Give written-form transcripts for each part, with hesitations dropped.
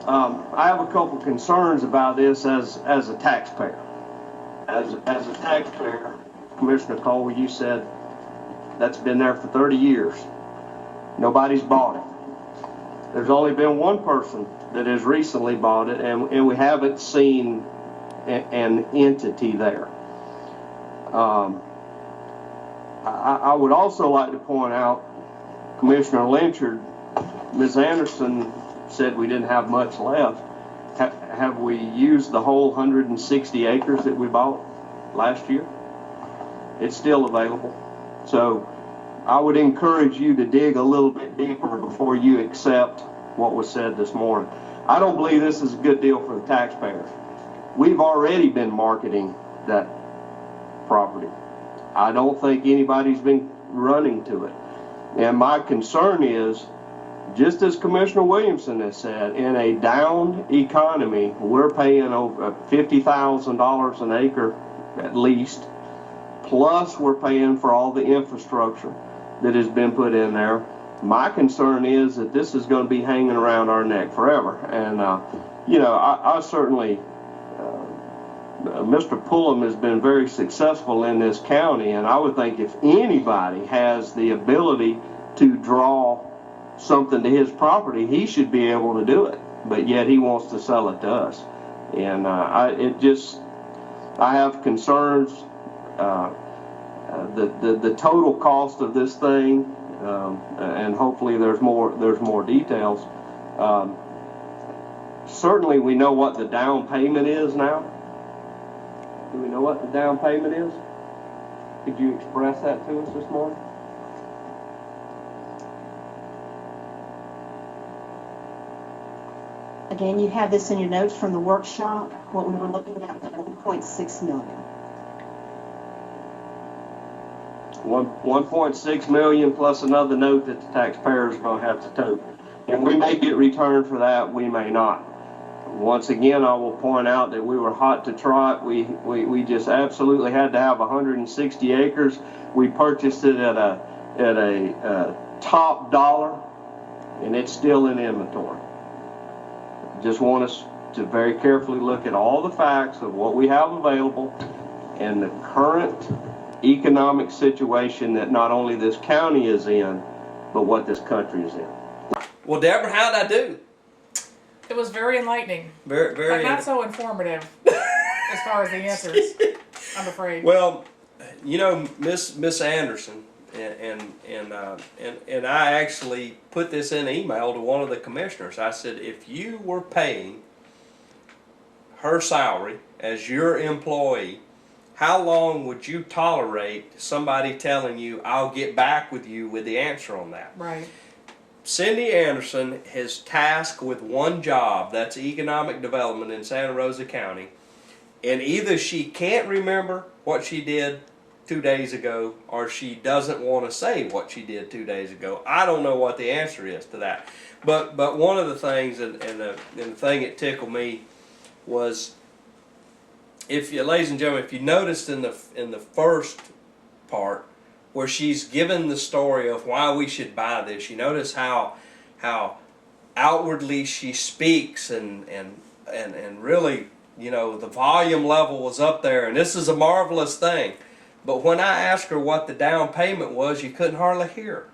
I have a couple concerns about this as a taxpayer. As a taxpayer, Commissioner Cole, you said that's been there for 30 years. Nobody's bought it. There's only been one person that has recently bought it, and we haven't seen an entity there. I would also like to point out, Commissioner Lynchard, Ms. Anderson said we didn't have much left. Have we used the whole 160 acres that we bought last year? It's still available. So I would encourage you to dig a little bit deeper before you accept what was said this morning. I don't believe this is a good deal for the taxpayers. We've already been marketing that property. I don't think anybody's been running to it. And my concern is, just as Commissioner Williamson has said, in a down economy, we're paying over $50,000 an acre at least, plus we're paying for all the infrastructure that has been put in there. My concern is that this is going to be hanging around our neck forever. And, you know, I certainly, Mr. Pullum has been very successful in this county, and I would think if anybody has the ability to draw something to his property, he should be able to do it. But yet he wants to sell it to us. And I have concerns. The total cost of this thing, and hopefully there's more details. Certainly we know what the down payment is now. Do we know what the down payment is? Could you express that to us this morning? Again, you have this in your notes from the workshop. What we were looking at was 1.6 million. 1.6 million plus another note that the taxpayers are going to have to tote. And we may get returned for that, we may not. Once again, I will point out that we were hot to trot. We just absolutely had to have 160 acres. We purchased it at a top dollar, and it's still in inventory. Just want us to very carefully look at all the facts of what we have available and the current economic situation that not only this county is in, but what this country is in. Well, Deborah, how'd I do? It was very enlightening. Very, but not so informative as far as the answers, I'm afraid. Well, you know, Miss Anderson, and I actually put this in an email to one of the commissioners. I said, if you were paying her salary as your employee, how long would you tolerate somebody telling you, I'll get back with you with the answer on that? Right. Cindy Anderson is tasked with one job, that's economic development in Santa Rosa County, and either she can't remember what she did 2 days ago or she doesn't want to say what she did 2 days ago. I don't know what the answer is to that. But one of the things, and the thing that tickled me was, if you, ladies and gentlemen, if you noticed in the first part, where she's given the story of why we should buy this, you notice how outwardly she speaks and really, you know, the volume level was up there, and this is a marvelous thing. But when I asked her what the down payment was, you couldn't hardly hear her.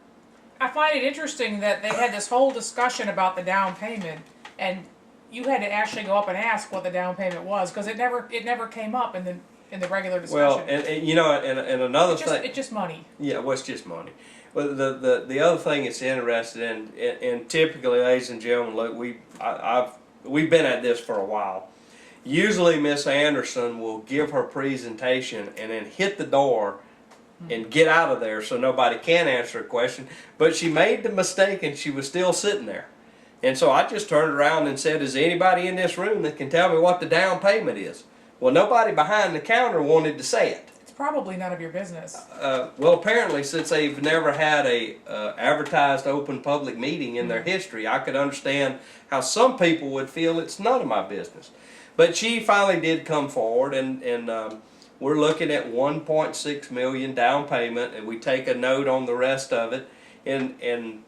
I find it interesting that they had this whole discussion about the down payment, and you had to actually go up and ask what the down payment was, because it never came up in the regular discussion. Well, and you know, and another thing, it's just money. Yeah, well, it's just money. But the other thing it's interested in, and typically, ladies and gentlemen, look, we've been at this for a while. Usually, Miss Anderson will give her presentation and then hit the door and get out of there so nobody can answer a question. But she made the mistake and she was still sitting there. And so I just turned around and said, is there anybody in this room that can tell me what the down payment is? Well, nobody behind the counter wanted to say it. It's probably none of your business. Well, apparently, since they've never had a advertised open public meeting in their history, I could understand how some people would feel it's none of my business. But she finally did come forward, and we're looking at 1.6 million down payment, and we take a note on the rest of it. And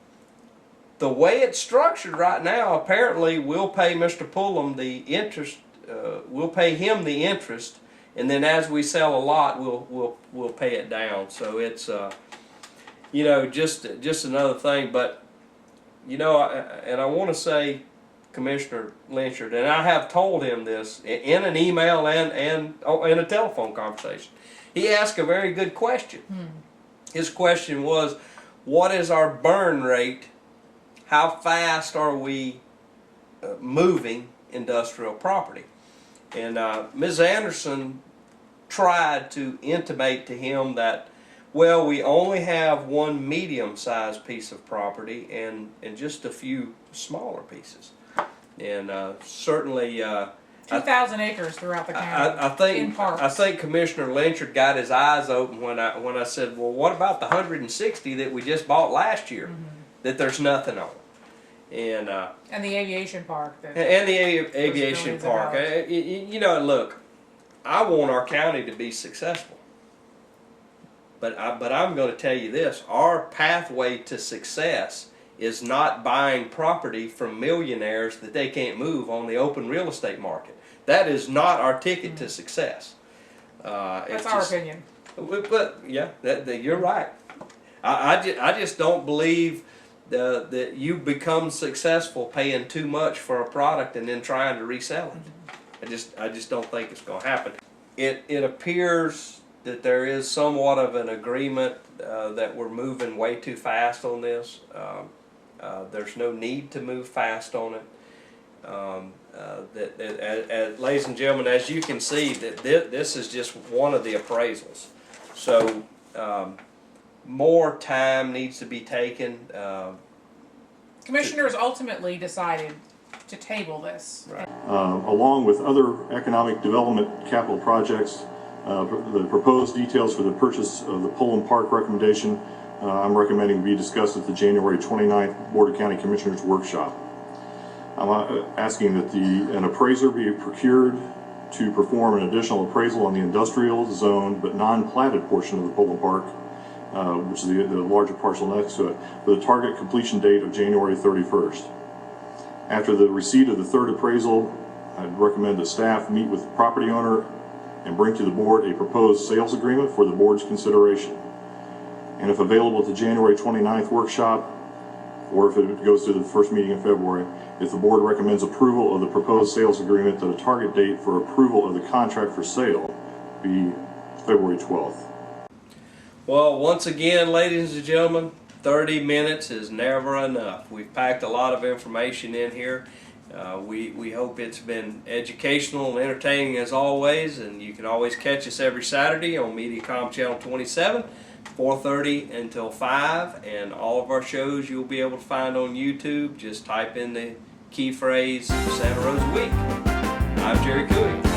the way it's structured right now, apparently we'll pay Mr. Pullum the interest. We'll pay him the interest, and then as we sell a lot, we'll pay it down. So it's you know, just another thing. But you know, I want to say, Commissioner Lynchard, and I have told him this in an email and in a telephone conversation. He asked a very good question. His question was, what is our burn rate? How fast are we moving industrial property? And Ms. Anderson tried to intimate to him that, well, we only have one medium-sized piece of property and just a few smaller pieces. And certainly 2,000 acres throughout the county. In parks. I think Commissioner Lynchard got his eyes open when I said, well, what about the 160 that we just bought last year that there's nothing on? And the aviation park. And the aviation park. You know, look, I want our county to be successful. But I'm going to tell you this: our pathway to success is not buying property from millionaires that they can't move on the open real estate market. That is not our ticket to success. That's our opinion. But yeah, you're right. I just don't believe that you become successful paying too much for a product and then trying to resell it. I just don't think it's going to happen. It appears that there is somewhat of an agreement that we're moving way too fast on this. There's no need to move fast on it. Ladies and gentlemen, as you can see, this is just one of the appraisals. So more time needs to be taken. Commissioners ultimately decided to table this. Right. Along with other economic development capital projects, the proposed details for the purchase of the Pullum Park recommendation I'm recommending be discussed at the January 29th Board of County Commissioners Workshop. I'm asking that an appraiser be procured to perform an additional appraisal on the industrial zone but non-platted portion of the Pullum Park, which is the larger parcel next to it, with a target completion date of January 31st. After the receipt of the third appraisal, I'd recommend that staff meet with the property owner and bring to the board a proposed sales agreement for the board's consideration. And if available at the January 29th workshop, or if it goes to the first meeting in February, if the board recommends approval of the proposed sales agreement, that a target date for approval of the contract for sale be February 12th. Well, once again, ladies and gentlemen, 30 minutes is never enough. We've packed a lot of information in here. We hope it's been educational and entertaining as always, and you can always catch us every Saturday on MediaCom Channel 27, 4:30 until 5, and all of our shows you'll be able to find on YouTube. Just type in the key phrase Santa Rosa Week. I'm Jerry Cooey.